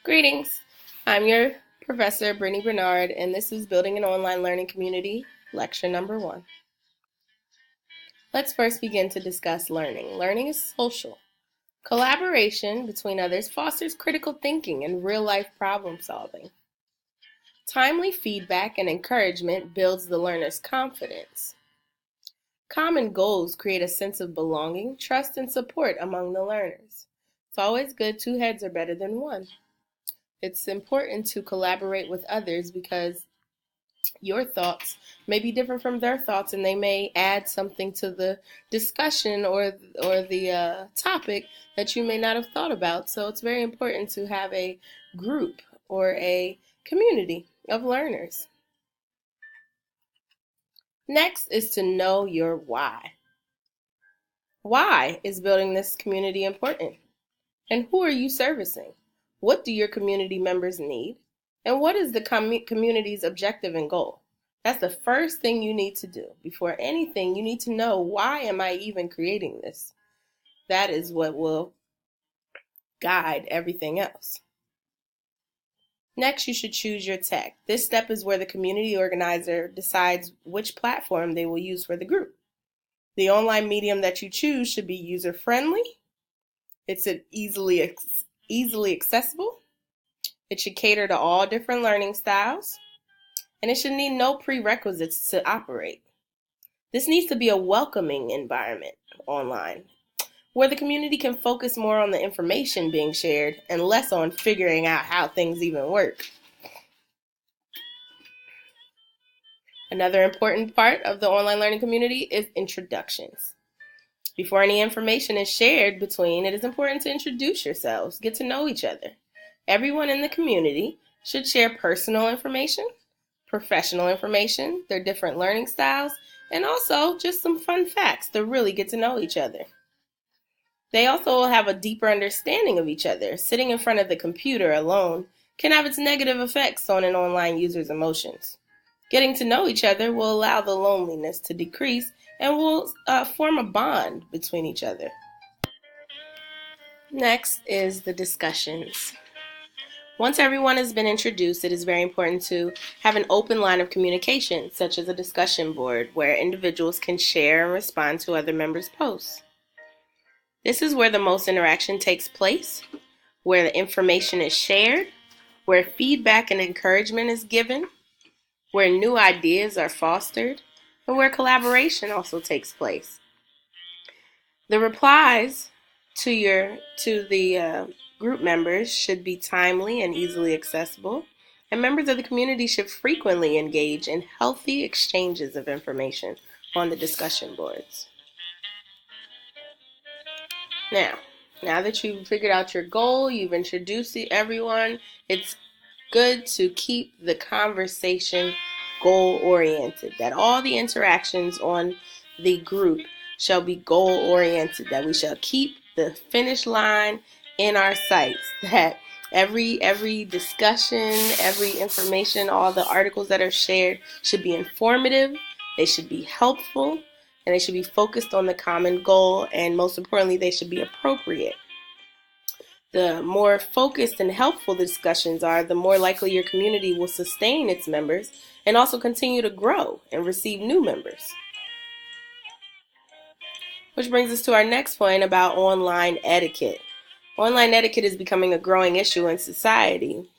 Greetings. I'm your professor, Brittany Bernard, and this is Building an Online Learning Community, lecture number 1. Let's first begin to discuss learning. Learning is social. Collaboration between others fosters critical thinking and real-life problem solving. Timely feedback and encouragement builds the learner's confidence. Common goals create a sense of belonging, trust, and support among the learners. It's always good 2 heads are better than 1. It's important to collaborate with others because your thoughts may be different from their thoughts, and they may add something to the discussion or the topic that you may not have thought about. So it's very important to have a group or a community of learners. Next is to know your why. Why is building this community important? And who are you servicing? What do your community members need? And what is the community's objective and goal? That's the first thing you need to do. Before anything, you need to know, why am I even creating this? That is what will guide everything else. Next, you should choose your tech. This step is where the community organizer decides which platform they will use for the group. The online medium that you choose should be user-friendly. It's easily accessible. It should cater to all different learning styles, and it should need no prerequisites to operate. This needs to be a welcoming environment online, where the community can focus more on the information being shared and less on figuring out how things even work. Another important part of the online learning community is introductions. Before any information is shared between, it is important to introduce yourselves, get to know each other. Everyone in the community should share personal information, professional information, their different learning styles, and also just some fun facts to really get to know each other. They also will have a deeper understanding of each other. Sitting in front of the computer alone can have its negative effects on an online user's emotions. Getting to know each other will allow the loneliness to decrease and will form a bond between each other. Next is the discussions. Once everyone has been introduced, it is very important to have an open line of communication, such as a discussion board, where individuals can share and respond to other members' posts. This is where the most interaction takes place, where the information is shared, where feedback and encouragement is given, where new ideas are fostered, and where collaboration also takes place. The replies to the group members should be timely and easily accessible, and members of the community should frequently engage in healthy exchanges of information on the discussion boards. Now that you've figured out your goal, you've introduced everyone, it's good to keep the conversation goal-oriented, that all the interactions on the group shall be goal-oriented, that we shall keep the finish line in our sights, that every discussion, every information, all the articles that are shared should be informative, they should be helpful, and they should be focused on the common goal, and most importantly, they should be appropriate. The more focused and helpful the discussions are, the more likely your community will sustain its members and also continue to grow and receive new members. Which brings us to our next point about online etiquette. Online etiquette is becoming a growing issue in society.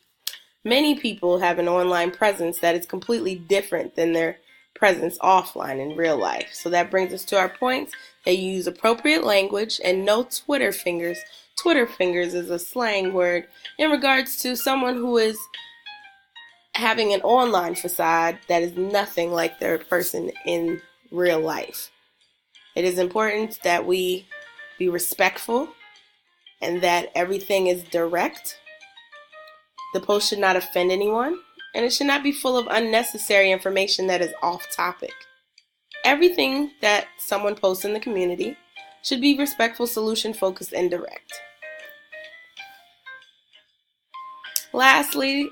Many people have an online presence that is completely different than their presence offline in real life. So that brings us to our points. They use appropriate language and no Twitter fingers. Twitter fingers is a slang word in regards to someone who is having an online facade that is nothing like their person in real life. It is important that we be respectful and that everything is direct. The post should not offend anyone, and it should not be full of unnecessary information that is off topic. Everything that someone posts in the community should be respectful, solution-focused, and direct. Lastly,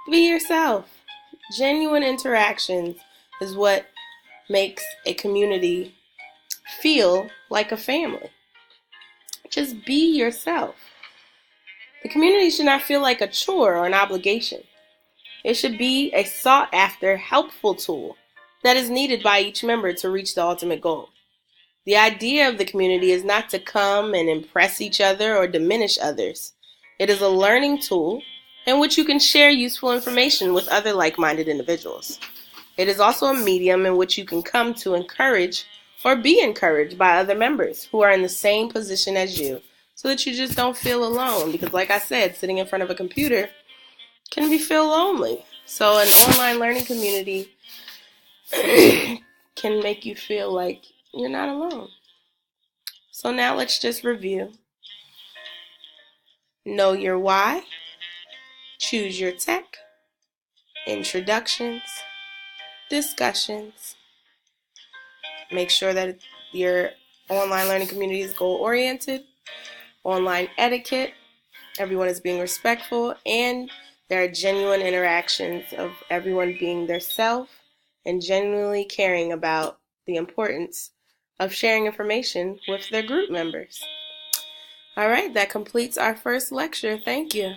be yourself. Genuine interactions is what makes a community feel like a family. Just be yourself. The community should not feel like a chore or an obligation. It should be a sought-after, helpful tool that is needed by each member to reach the ultimate goal. The idea of the community is not to come and impress each other or diminish others. It is a learning tool in which you can share useful information with other like-minded individuals. It is also a medium in which you can come to encourage or be encouraged by other members who are in the same position as you, so that you just don't feel alone. Because like I said, sitting in front of a computer can feel lonely. So an online learning community can make you feel like you're not alone. So now let's just review. Know your why. Choose your tech. Introductions. Discussions. Make sure that your online learning community is goal-oriented. Online etiquette. Everyone is being respectful, and there are genuine interactions of everyone being their self and genuinely caring about the importance of sharing information with their group members. All right, that completes our first lecture. Thank you.